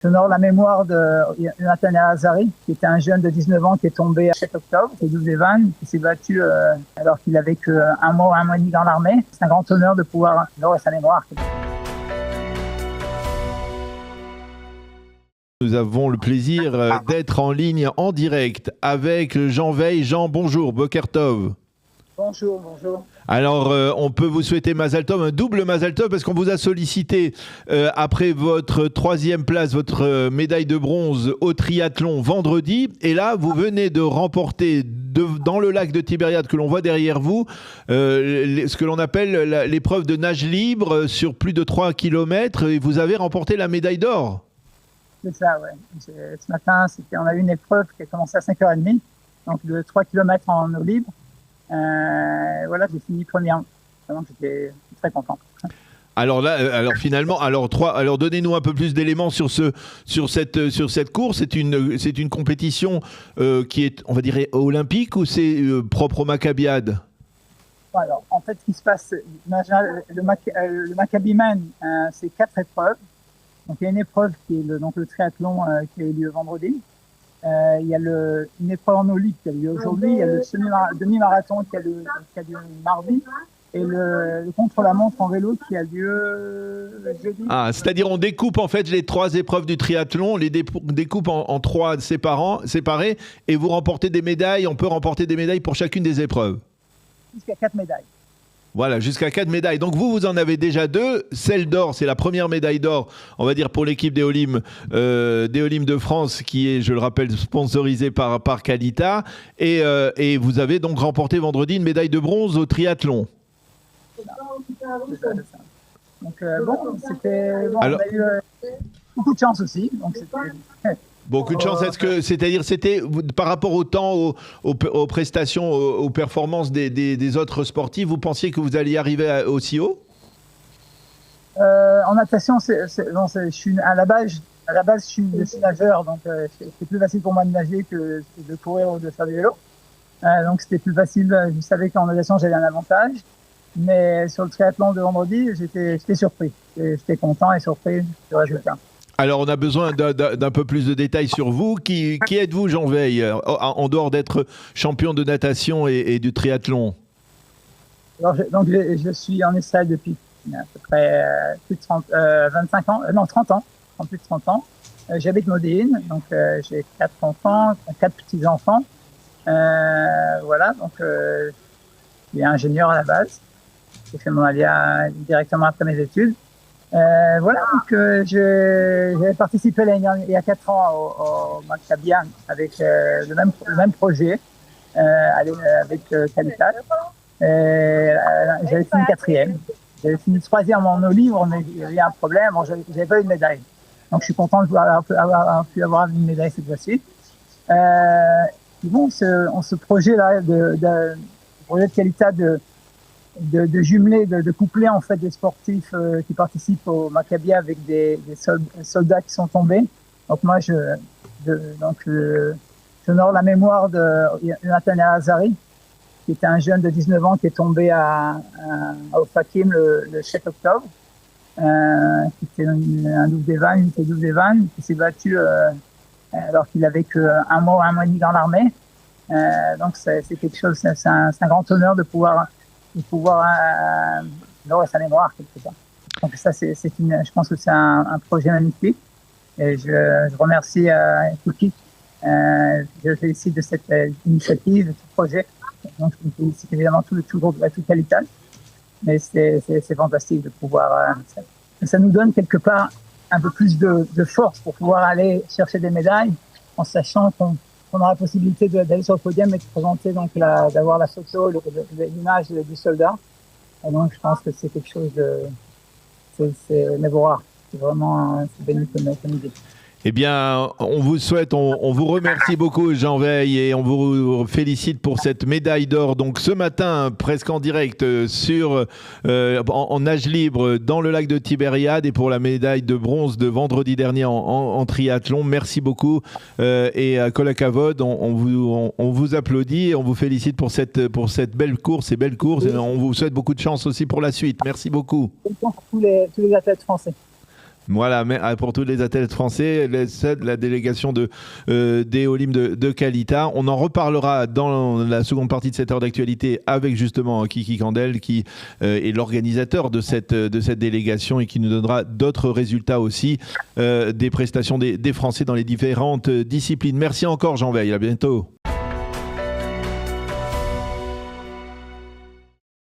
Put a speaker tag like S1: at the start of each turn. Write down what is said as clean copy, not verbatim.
S1: J'honore la mémoire de Jonathan Azari, qui était un jeune de 19 ans qui est tombé à 7 octobre, au 12 des Vannes, qui s'est battu alors qu'il avait que un mois et demi dans l'armée. C'est un grand honneur de pouvoir honorer sa mémoire.
S2: Nous avons le plaisir d'être en ligne en direct avec Jean Veil. Jean, bonjour, Boker Tov.
S1: Bonjour, bonjour.
S2: Alors, on peut vous souhaiter Mazal Tov, un double Mazal Tov, parce qu'on vous a sollicité après votre 3e place, votre médaille de bronze au triathlon vendredi. Et là, vous venez de remporter dans le lac de Tibériade que l'on voit derrière vous, ce que l'on appelle l'épreuve de nage libre sur plus de 3 km. Et vous avez remporté la médaille d'or.
S1: C'est ça, ouais. Ce matin, on a eu une épreuve qui a commencé à 5h30, donc de 3 km en eau libre. Voilà, j'ai fini première. Vraiment, j'étais très content.
S2: Alors là, finalement, donnez-nous un peu plus d'éléments sur cette course. C'est une compétition qui est, on va dire, olympique, ou c'est propre au Maccabiade?
S1: Alors, en fait, ce qui se passe, le Maccabiman, c'est 4 épreuves. Donc, il y a une épreuve qui est le triathlon qui a eu lieu vendredi. Il y a une épreuve en eau libre qui a lieu aujourd'hui. Il y a le demi-marathon qui a lieu mardi. Et le contre-la-montre en vélo qui a lieu jeudi.
S2: Ah, c'est-à-dire on découpe en fait les 3 épreuves du triathlon, on les découpe en 3 séparés, et vous remportez des médailles. On peut remporter des médailles pour chacune des épreuves.
S1: Jusqu'à 4 médailles.
S2: Voilà, jusqu'à 4 médailles. Donc vous en avez déjà 2. Celle d'or, c'est la première médaille d'or, on va dire, pour l'équipe des Olim de France, qui est, je le rappelle, sponsorisée par Qualita. Et vous avez donc remporté vendredi une médaille de bronze au triathlon.
S1: C'est ça. Donc on a eu beaucoup de chance aussi. Donc
S2: beaucoup de chance. C'était par rapport au temps, aux prestations, aux performances des autres sportifs, vous pensiez que vous alliez arriver aussi haut?
S1: En natation, à la base, je suis nageur, donc c'est plus facile pour moi de nager que de courir ou de faire du vélo. Donc c'était plus facile. Je savais qu'en natation j'avais un avantage, mais sur le triathlon de vendredi, j'étais surpris. J'étais content et surpris du résultat.
S2: Alors, on a besoin d'un peu plus de détails sur vous. Qui êtes-vous, Jean Veil, en dehors d'être champion de natation et du triathlon?
S1: Alors, je suis en Israël depuis à peu près plus de 30 ans, plus de 30 ans. J'habite Modéine, donc j'ai 4 enfants, 4 petits-enfants. Voilà, donc je suis ingénieur à la base. J'ai fait mon alia directement après mes études. Voilà, donc j'avais participé il y a 4 ans au Maccabian avec le même projet avec Qualita. J'avais fini 4e. J'avais fini 3e en eau libre, mais il y avait un problème. Bon, j'avais pas eu de médaille. Donc je suis content avoir pu avoir une médaille cette fois-ci. Bon, ce projet-là projet de Qualita de jumeler, de coupler en fait des sportifs qui participent au Maccabi avec des soldats qui sont tombés. Donc moi, j'honore la mémoire de Jonathan Azari, qui était un jeune de 19 ans qui est tombé à Ofakim le 7 octobre, qui était un 12 des Vannes, qui s'est battu alors qu'il avait que un mois et demi dans l'armée. Donc c'est quelque chose, c'est un grand honneur de pouvoir honorer sa mémoire quelque part. Donc ça, je pense que c'est un projet magnifique, et je remercie Touki. Je le félicite de cette initiative, de ce projet. Donc je félicite évidemment tout le groupe de la Qualita. Mais c'est fantastique de pouvoir. Ça nous donne quelque part un peu plus de force pour pouvoir aller chercher des médailles, en sachant qu'on aura la possibilité d'aller sur le podium et de présenter, donc d'avoir la photo, l'image du soldat. Et donc, je pense que c'est quelque chose c'est mémorable. C'est vraiment bénéfique comme idée.
S2: Eh bien, on vous souhaite, on vous remercie beaucoup, Jean Veil, et on vous félicite pour cette médaille d'or. Donc ce matin, presque en direct, en nage libre dans le lac de Tibériade, et pour la médaille de bronze de vendredi dernier en triathlon. Merci beaucoup. Et à Kol HaKavod, on vous applaudit et on vous félicite pour cette belle course. Et on vous souhaite beaucoup de chance aussi pour la suite. Merci beaucoup.
S1: Pour tous les athlètes français.
S2: Voilà, mais pour tous les athlètes français, la délégation des Olympiques de Kalita. On en reparlera dans la seconde partie de cette heure d'actualité avec justement Kiki Kandel qui est l'organisateur de cette délégation et qui nous donnera d'autres résultats aussi des prestations des Français dans les différentes disciplines. Merci encore Jean Veil, à bientôt.